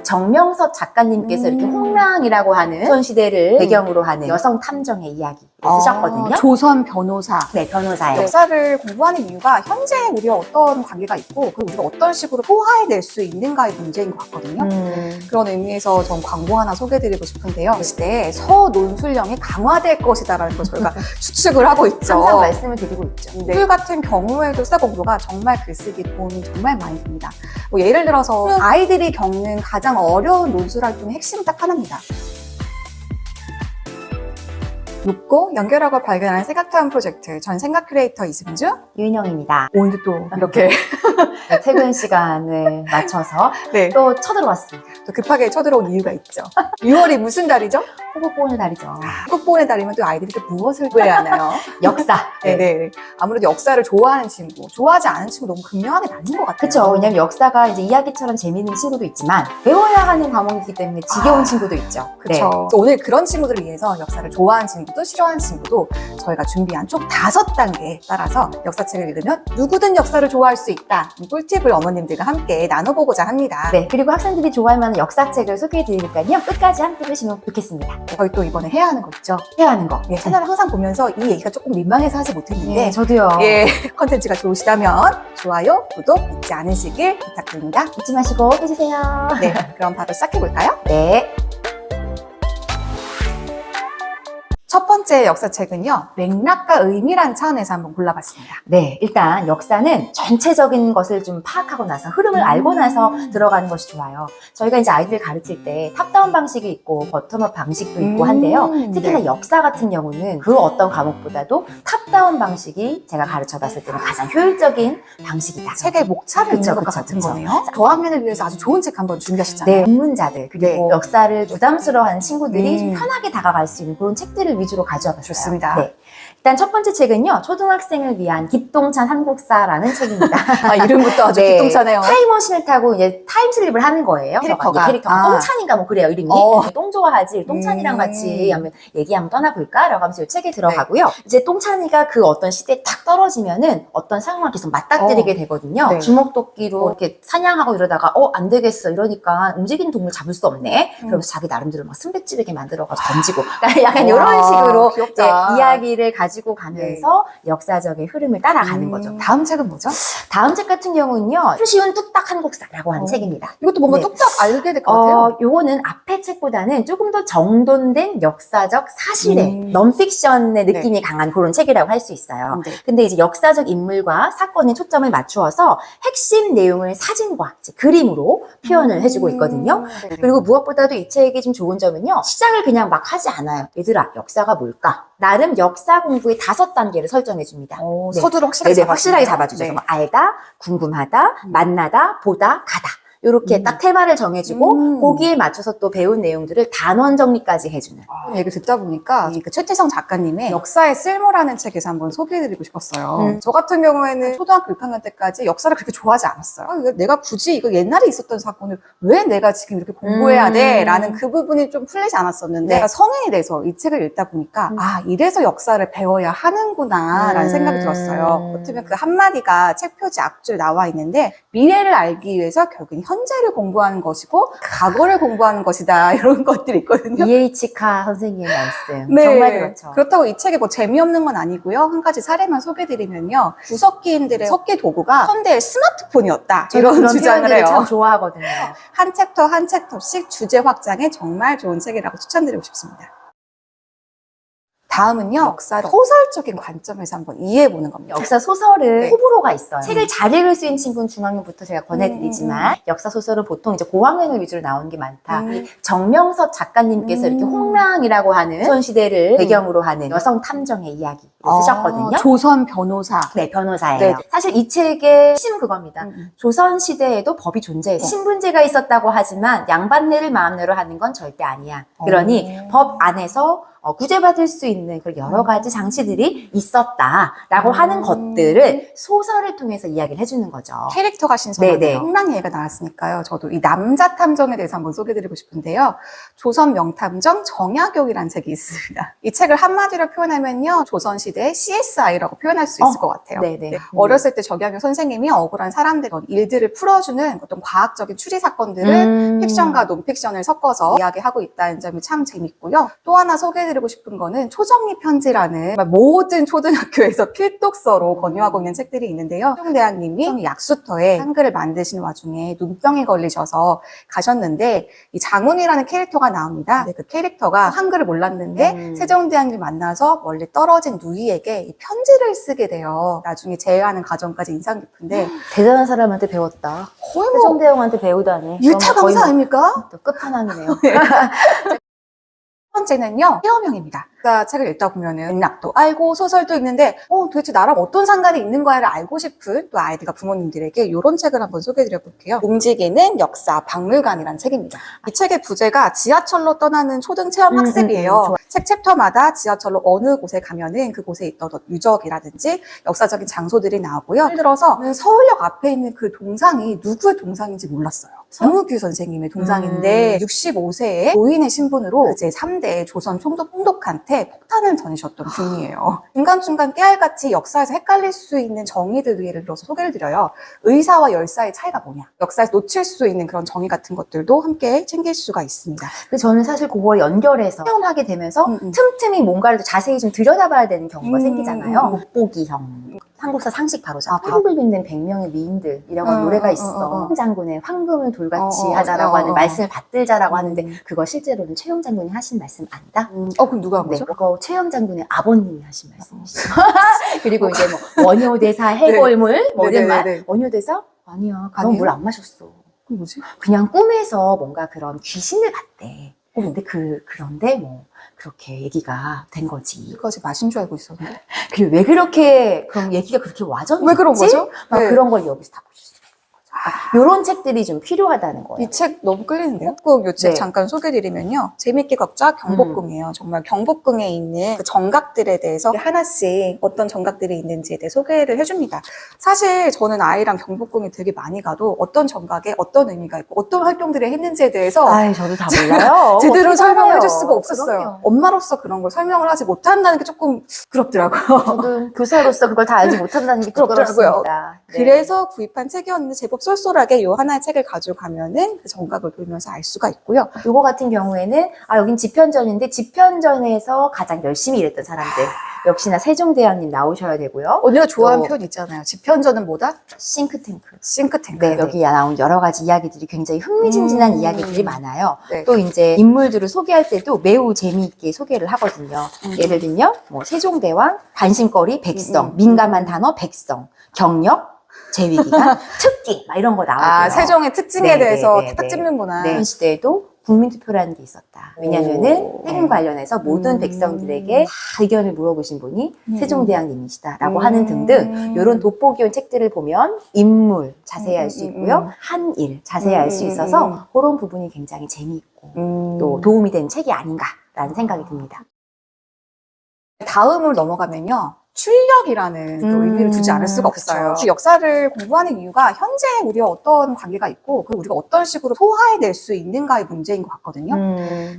정명섭 작가님께서 이렇게 홍랑이라고 하는 조선시대를 배경으로 하는 여성 탐정의 이야기 쓰셨거든요. 조선 변호사. 네, 변호사예요. 역사를 공부하는 이유가 현재 우리와 어떤 관계가 있고 그리고 우리가 어떤 식으로 소화해낼 수 있는가의 문제인 것 같거든요. 그런 의미에서 전 광고 하나 소개해드리고 싶은데요. 이 시대에 서논술령이 강화될 것이다라는 걸 저희가 추측을 하고 있죠. 항상 말씀을 드리고 있죠. 오늘 같은 경우에도 역사 공부가 정말 글쓰기 도움이 정말 많이 됩니다. 뭐 예를 들어서 아이들이 겪는 가장 어려운 논술 활동의 핵심은 딱 하나입니다. 묻고 연결하고 발견하는 생각타운 프로젝트. 전 생각 크리에이터 이승주. 유인영입니다. 오늘도 또 이렇게 퇴근 시간을 맞춰서 네. 또 쳐들어왔습니다. 또 급하게 쳐들어온 이유가 있죠. 6월이 무슨 달이죠? 호국보훈의 달이죠. 호국보훈의 달이면 또 아이들이 또 무엇을 구해야 하나요? 역사. 네네. 아무래도 역사를 좋아하는 친구, 좋아하지 않은 친구 너무 극명하게 나뉜 것 같아요. 그렇죠. 왜냐면 역사가 이제 이야기처럼 재미있는 친구도 있지만 배워야 하는 과목이기 때문에 지겨운 친구도 있죠. 그렇죠. 오늘 그런 친구들을 위해서 역사를 좋아하는 친구도 싫어하는 친구도 저희가 준비한 총 5단계에 따라서 역사책을 읽으면 누구든 역사를 좋아할 수 있다. 이 꿀팁을 어머님들과 함께 나눠보고자 합니다. 네, 그리고 학생들이 좋아할 만한 역사책을 소개해드리니까요. 끝까지 함께 보시면 좋겠습니다. 저희 또 이번에 해야 하는 거 있죠? 해야 하는 거. 예, 채널을 항상 보면서 이 얘기가 조금 민망해서 하지 못했는데 네, 저도요. 예, 컨텐츠가 좋으시다면 좋아요, 구독 잊지 않으시길 부탁드립니다. 잊지 마시고 해주세요. 네, 그럼 바로 시작해볼까요? 네. 첫 번째 역사책은요, 맥락과 의미란 차원에서 한번 골라봤습니다. 네, 일단 역사는 전체적인 것을 좀 파악하고 나서 흐름을 알고 나서 들어가는 것이 좋아요. 저희가 이제 아이들 가르칠 때 탑다운 방식이 있고 버텀업 방식도 있고 한데요. 특히나 네. 역사 같은 경우는 그 어떤 과목보다도 탑다운 방식이 제가 가르쳐 봤을 때는 가장 효율적인 방식이다. 책의 목차를 읽는 것과 그쵸, 같은 그쵸. 거네요. 저학년을 위해서 아주 좋은 책 한번 준비하셨잖아요. 네, 입문자들 그리고 네. 역사를 부담스러워하는 친구들이 좀 편하게 다가갈 수 있는 그런 책들을 위주로 가져와봤어요. 좋습니다. 네. 일단 첫 번째 책은요, 초등학생을 위한 기똥찬 한국사라는 책입니다. 아, 이름부터 아주 네. 기똥차네요. 타임머신을 타고 이제 타임슬립을 하는 거예요. 캐릭터가. 똥찬인가 뭐 그래요, 이름이. 똥 좋아하지. 똥찬이랑 같이 한번 얘기 한번 떠나볼까? 라고 하면서 이 책에 들어가고요. 이제 똥찬이가 그 어떤 시대에 딱 떨어지면은 어떤 상황을 계속 맞닥뜨리게 되거든요. 네. 주먹도끼로 이렇게 사냥하고 이러다가 안 되겠어. 이러니까 움직이는 동물 잡을 수 없네. 그러면서 자기 나름대로 막 순백지르게 만들어가지고 던지고. 약간 이런 식으로 이제 이야기를 가지고 가면서 역사적인 흐름을 따라가는 거죠. 다음 책은 뭐죠? 다음 책 같은 경우는요, 쉬운 뚝딱 한국사라고 하는 책입니다. 이것도 뭔가 네. 뚝딱 알게 될 것 같아요. 요거는 앞에 책보다는 조금 더 정돈된 역사적 사실의 넌픽션의 느낌이 강한 그런 책이라고 할 수 있어요. 네. 근데 이제 역사적 인물과 사건에 초점을 맞추어서 핵심 내용을 사진과 이제 그림으로 표현을 해주고 있거든요. 네. 그리고 무엇보다도 이 책이 좀 좋은 점은요, 시작을 그냥 막 하지 않아요. 얘들아, 역사가 뭘까? 나름 역사 공부의 5단계를 설정해 줍니다. 네. 서두를 확실하게 네, 확실하게 잡아주죠. 네. 뭐 알다, 궁금하다, 만나다, 보다, 가다. 이렇게 딱 테마를 정해주고 거기에 맞춰서 또 배운 내용들을 단원 정리까지 해주는. 얘기 듣다 보니까 그 최태성 작가님의 역사의 쓸모라는 책에서 한번 소개해드리고 싶었어요. 저 같은 경우에는 초등학교 6학년 때까지 역사를 그렇게 좋아하지 않았어요. 이거 내가 굳이 이거 옛날에 있었던 사건을 왜 내가 지금 이렇게 공부해야 돼? 라는 그 부분이 좀 풀리지 않았었는데 내가 성인이 돼서 이 책을 읽다 보니까 아, 이래서 역사를 배워야 하는구나 라는 생각이 들었어요. 어쩌면 그 한마디가 책 표지 앞줄에 나와 있는데 미래를 알기 위해서 결국엔 현재를 공부하는 것이고 과거를 공부하는 것이다 이런 것들이 있거든요. E.H. 카 선생님의 말씀. 네. 정말 그렇죠. 그렇다고 이 책에 뭐 재미없는 건 아니고요. 한 가지 사례만 소개드리면요. 구석기인들의 석기 도구가 현대의 스마트폰이었다. 저는 이런 그런 주장을 표현들을 해요. 참 좋아하거든요. 한 챕터 한 챕터씩 주제 확장에 정말 좋은 책이라고 추천드리고 싶습니다. 다음은요, 역사를 소설적인 관점에서 한번 이해해보는 겁니다. 역사 소설은 네. 호불호가 있어요. 책을 잘 읽을 수 있는 친구는 중학년부터 제가 권해드리지만 역사 소설은 보통 이제 고학년을 위주로 나오는 게 많다. 정명섭 작가님께서 이렇게 홍랑이라고 하는 조선시대를 배경으로 하는 여성 탐정의 이야기 쓰셨거든요. 조선 변호사. 네, 변호사예요. 네. 사실 이 책의 핵심 그겁니다. 조선시대에도 법이 존재했어. 신분제가 있었다고 하지만 양반네를 마음대로 하는 건 절대 아니야. 그러니 법 안에서 구제받을 수 있는 그런 여러 가지 장치들이 있었다라고 하는 것들을 소설을 통해서 이야기를 해주는 거죠. 캐릭터가 신선한데 네네. 홍랑 얘기가 나왔으니까요. 저도 이 남자 탐정에 대해서 한번 소개해드리고 싶은데요. 조선 명탐정 정약용이라는 책이 있습니다. 이 책을 한마디로 표현하면요. 조선시대의 CSI라고 표현할 수 있을 것 같아요. 네네. 네. 어렸을 때 정약용 선생님이 억울한 사람들 일들을 풀어주는 어떤 과학적인 추리 사건들을 픽션과 논픽션을 섞어서 이야기하고 있다는 점이 참 재밌고요. 또 하나 소개해드리고 싶은 거는 초정리 편지라는 모든 초등학교에서 필독서로 권유하고 있는 책들이 있는데요. 세종대왕님이 약수터에 한글을 만드시는 와중에 눈병에 걸리셔서 가셨는데 이 장훈이라는 캐릭터가 나옵니다. 근데 그 캐릭터가 한글을 몰랐는데 세종대왕님을 만나서 멀리 떨어진 누이에게 이 편지를 쓰게 돼요. 나중에 재회하는 과정까지 인상 깊은데 대단한 사람한테 배웠다. 거의 뭐 세종대왕한테 배우다니. 일차 그건 거의 강사 아닙니까? 또 끝판왕이네요. 첫 번째는요, 체험형입니다. 그러니까 책을 읽다 보면은 맥락도 알고 소설도 읽는데 도대체 나랑 어떤 상관이 있는 거야를 알고 싶은 또 아이들과 부모님들에게 이런 책을 한번 소개해드려 볼게요. 움직이는 역사 박물관이라는 책입니다. 이 책의 부제가 지하철로 떠나는 초등 체험 학습이에요. 책 챕터마다 지하철로 어느 곳에 가면은 그곳에 있던 유적이라든지 역사적인 장소들이 나오고요. 예를 들어서 서울역 앞에 있는 그 동상이 누구의 동상인지 몰랐어요. 정우규 선생님의 동상인데 65세의 노인의 신분으로 제3대 조선 총독 홍독한테 폭탄을 던지셨던 분이에요. 중간중간 깨알같이 역사에서 헷갈릴 수 있는 정의들 예를 들어서 소개를 드려요. 의사와 열사의 차이가 뭐냐. 역사에서 놓칠 수 있는 그런 정의 같은 것들도 함께 챙길 수가 있습니다. 근데 저는 사실 그걸 연결해서 체험하게 되면서 틈틈이 뭔가를 더 자세히 좀 들여다봐야 되는 경우가 생기잖아요. 돋보기형. 한국사 상식 바로잡기. 화를 빛낸 100명의 미인들이라고 노래가 있어. 장군의 황금을 돌같이 하자라고 하는 말씀을 받들자라고 하는데 그거 실제로는 최영 장군이 하신 말씀 아니다? 그럼 누가 한 거죠? 네, 그거 최영 장군의 아버님이 하신 말씀이시죠. 그리고 이제 뭐 원효대사 해골물 뭐 이런 말. 원효대사? 아니야. 그건 물 안 마셨어. 뭐지? 그냥 꿈에서 뭔가 그런 귀신을 봤대. 근데 그런데 뭐 그렇게 얘기가 된 거지. 이거지 마신 줄 알고 있었는데. 그리고 왜 그렇게 그럼 얘기가 그렇게 와졌지? 왜 그런 거죠? 막 네. 그런 걸 여기서 다 보실 수가 있는 거죠. 이런 책들이 좀 필요하다는 거예요. 이 책 너무 끌리는데요? 경복궁 이 책 네. 잠깐 소개드리면요. 재밌게 걷자 경복궁이에요. 정말 경복궁에 있는 그 정각들에 대해서 하나씩 어떤 정각들이 있는지에 대해 소개를 해줍니다. 사실 저는 아이랑 경복궁에 되게 많이 가도 어떤 정각에 어떤 의미가 있고 어떤 활동들을 했는지에 대해서 아이, 저도 다 몰라요. 제대로 어떻게 설명을 알아요? 해줄 수가 없었어요. 그럼요. 엄마로서 그런 걸 설명을 하지 못한다는 게 조금 부끄럽더라고요. 저도 교사로서 그걸 다 알지 못한다는 게 부끄럽더라고요. 부끄럽습니다. 네. 그래서 구입한 책이었는데 제법 쏠쏠하게 요 하나의 책을 가져가면은 그 정각을 보면서 알 수가 있고요. 요거 같은 경우에는 여긴 집현전인데 집현전에서 가장 열심히 일했던 사람들 역시나 세종대왕님 나오셔야 되고요. 언니가 좋아하는 또 표현 있잖아요. 집현전은 뭐다? 싱크탱크. 싱크탱크. 네, 여기 나온 여러 가지 이야기들이 굉장히 흥미진진한 이야기들이 많아요. 네. 또 이제 인물들을 소개할 때도 매우 재미있게 소개를 하거든요. 예를 들면 뭐 세종대왕, 관심거리, 백성, 민감한 단어, 백성, 경력, 재위기간, 특기 막 이런 거 나오고요. 세종의 특징에 네, 대해서 네, 네, 탁 네. 찝는구나. 네, 이 시대에도 국민투표라는 게 있었다. 왜냐면은 세금 관련해서 모든 백성들에게 다 의견을 물어보신 분이 세종대왕님이시다라고 하는 등등 이런 돋보기온 책들을 보면 인물 자세히 알 수 있고요. 한일 자세히 알 수 있어서 그런 부분이 굉장히 재미있고 또 도움이 되는 책이 아닌가라는 생각이 듭니다. 다음으로 넘어가면요. 출력이라는 또 의미를 두지 않을 수가 없어요. 그쵸. 그 역사를 공부하는 이유가 현재 우리와 어떤 관계가 있고 그리고 우리가 어떤 식으로 소화해낼 수 있는가의 문제인 것 같거든요.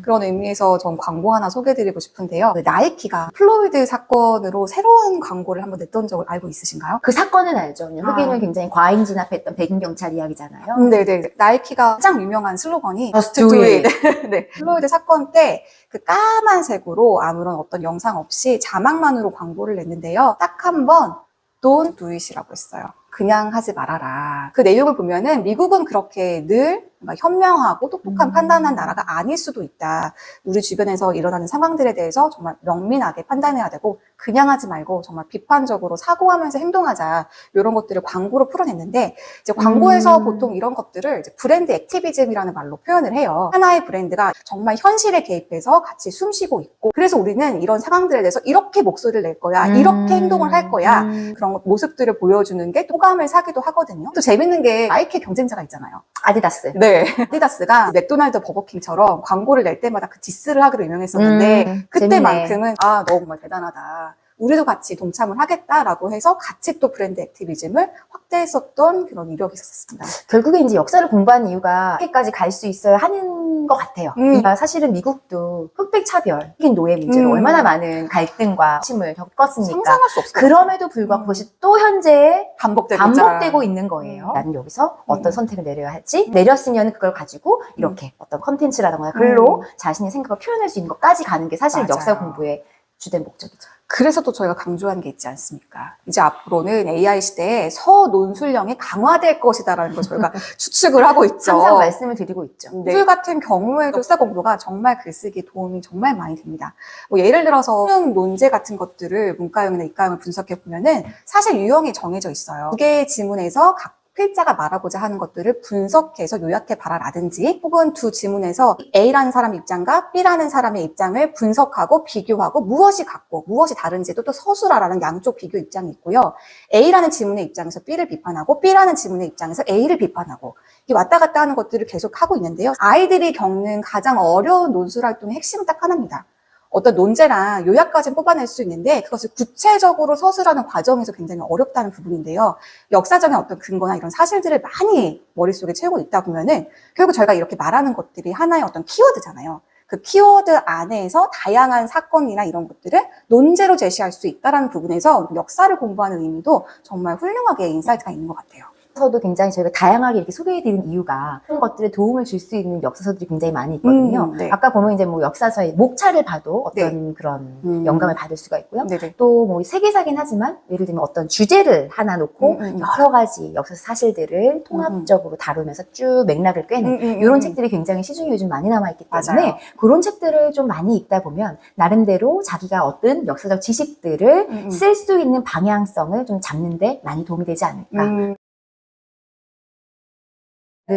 그런 의미에서 전 광고 하나 소개해드리고 싶은데요. 그 나이키가 플로이드 사건으로 새로운 광고를 한번 냈던 적을 알고 있으신가요? 그 사건은 알죠. 흑인을 굉장히 과잉 진압했던 백인 경찰 이야기잖아요. 네네. 나이키가 가장 유명한 슬로건이 Just do it. 네. 플로이드 사건 때 그 까만색으로 아무런 어떤 영상 없이 자막만으로 광고를 냈는데요. 딱 한 번 Don't do it이라고 했어요. 그냥 하지 말아라. 그 내용을 보면은 미국은 그렇게 늘 현명하고 똑똑한 판단한 나라가 아닐 수도 있다. 우리 주변에서 일어나는 상황들에 대해서 정말 명민하게 판단해야 되고 그냥 하지 말고 정말 비판적으로 사고하면서 행동하자. 이런 것들을 광고로 풀어냈는데 이제 광고에서 보통 이런 것들을 이제 브랜드 액티비즘이라는 말로 표현을 해요. 하나의 브랜드가 정말 현실에 개입해서 같이 숨쉬고 있고 그래서 우리는 이런 상황들에 대해서 이렇게 목소리를 낼 거야. 이렇게 행동을 할 거야. 그런 모습들을 보여주는 게 호감을 사기도 하거든요. 또 재밌는 게 나이키 경쟁자가 있잖아요. 아디다스. 네. 네. 아디다스가 맥도날드 버거킹처럼 광고를 낼 때마다 그 디스를 하기로 유명했었는데 그때만큼은 아, 너 정말 대단하다. 우리도 같이 동참을 하겠다라고 해서 같이 또 브랜드 액티비즘을 확대했었던 그런 이력이 있었습니다. 결국에 이제 역사를 공부한 이유가 이렇게까지 갈 수 있어야 하는 것 같아요. 그러니까 사실은 미국도 흑백 차별, 흑인 노예 문제로 얼마나 많은 갈등과 침을 겪었습니까? 상상할 수 없어요. 그럼에도 불구하고 그것이 또 현재 반복되고 있는 거예요. 나는 여기서 어떤 선택을 내려야 할지, 내렸으면 그걸 가지고 이렇게 어떤 컨텐츠라던가 글로 자신의 생각을 표현할 수 있는 것까지 가는 게 사실 맞아요. 역사 공부의 주된 목적이죠. 그래서 또 저희가 강조한 게 있지 않습니까? 이제 앞으로는 AI 시대에 서논술령이 강화될 것이다라는 걸 저희가 추측을 하고 있죠. 항상 말씀을 드리고 있죠. 논술 같은 경우에도 역사 공부가 정말 글쓰기 도움이 정말 많이 됩니다. 뭐 예를 들어서 수능 논제 같은 것들을 문과형이나 이과형을 분석해 보면은 사실 유형이 정해져 있어요. 두 개의 지문에서 각 필자가 말하고자 하는 것들을 분석해서 요약해 봐라라든지 혹은 두 지문에서 A라는 사람의 입장과 B라는 사람의 입장을 분석하고 비교하고 무엇이 같고 무엇이 다른지도 또 서술하라는 양쪽 비교 입장이 있고요. A라는 지문의 입장에서 B를 비판하고 B라는 지문의 입장에서 A를 비판하고 이게 왔다 갔다 하는 것들을 계속 하고 있는데요. 아이들이 겪는 가장 어려운 논술 활동의 핵심은 딱 하나입니다. 어떤 논제랑 요약까지는 뽑아낼 수 있는데 그것을 구체적으로 서술하는 과정에서 굉장히 어렵다는 부분인데요. 역사적인 어떤 근거나 이런 사실들을 많이 머릿속에 채우고 있다 보면은 결국 저희가 이렇게 말하는 것들이 하나의 어떤 키워드잖아요. 그 키워드 안에서 다양한 사건이나 이런 것들을 논제로 제시할 수 있다는 부분에서 역사를 공부하는 의미도 정말 훌륭하게 인사이트가 있는 것 같아요. 서도 굉장히 저희가 다양하게 이렇게 소개해드린 이유가 그런 것들에 도움을 줄 수 있는 역사서들이 굉장히 많이 있거든요. 네. 아까 보면 이제 뭐 역사서의 목차를 봐도 어떤 그런 영감을 받을 수가 있고요. 네네. 또 뭐 세계사긴 하지만 예를 들면 어떤 주제를 하나 놓고 여러 가지 역사 사실들을 통합적으로 다루면서 쭉 맥락을 꿰는 이런 책들이 굉장히 시중에 요즘 많이 남아있기 때문에 맞아요. 그런 책들을 좀 많이 읽다 보면 나름대로 자기가 어떤 역사적 지식들을 쓸 수 있는 방향성을 좀 잡는데 많이 도움이 되지 않을까.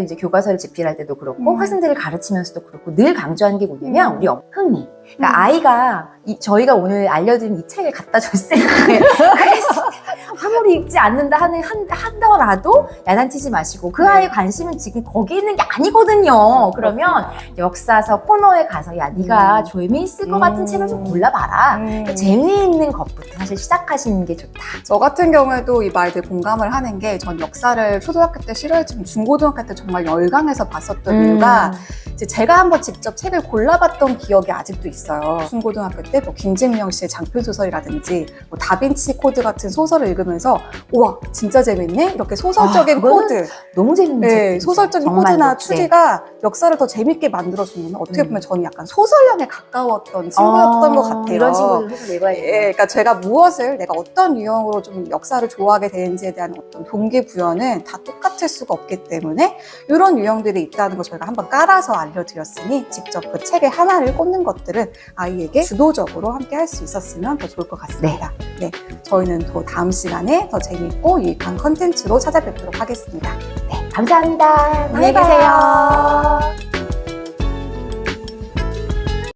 이제 교과서를 집필할 때도 그렇고 학생들을 가르치면서도 그렇고 늘 강조하는 게 뭐냐면 우리 흥미. 그러니까 아이가 저희가 오늘 알려드린 이 책을 갖다 줬을 때 그래서 아무리 읽지 않는다 하더라도 야단치지 마시고 그 아이의 관심은 지금 거기 있는 게 아니거든요. 그러면 역사서 코너에 가서 야 네가 재미있을 것 같은 책을 좀 골라봐라. 재미있는 것부터 사실 시작하시는 게 좋다. 저 같은 경우에도 이 말들 공감을 하는 게 전 역사를 초등학교 때 싫어했지만 중고등학교 때 정말 열강해서 봤었던 이유가 이제 제가 한번 직접 책을 골라봤던 기억이 아직도 있어요. 중고등학교 때 뭐 김진명 씨의 장편소설이라든지 뭐 다빈치 코드 같은 소설을 읽으면서 우와 진짜 재밌네? 이렇게 소설적인 코드 너무 재밌는 네, 소설적인 코드나 추리가 역사를 더 재밌게 만들어주는 어떻게 보면 저는 약간 소설형에 가까웠던 친구였던 것 같아요. 이런 친구들 소설 읽어야 돼요. 예, 그러니까 제가 무엇을 내가 어떤 유형으로 좀 역사를 좋아하게 되는지에 대한 어떤 동기부여는 다 똑같을 수가 없기 때문에 이런 유형들이 있다는 걸 저희가 한번 깔아서 알려드렸으니 직접 그 책의 하나를 꽂는 것들은 아이에게 주도적으로 함께 할 수 있었으면 더 좋을 것 같습니다. 네, 저희는 또 다음 시간에 더 재밌고 유익한 컨텐츠로 찾아뵙도록 하겠습니다. 네, 감사합니다. 안녕히 계세요.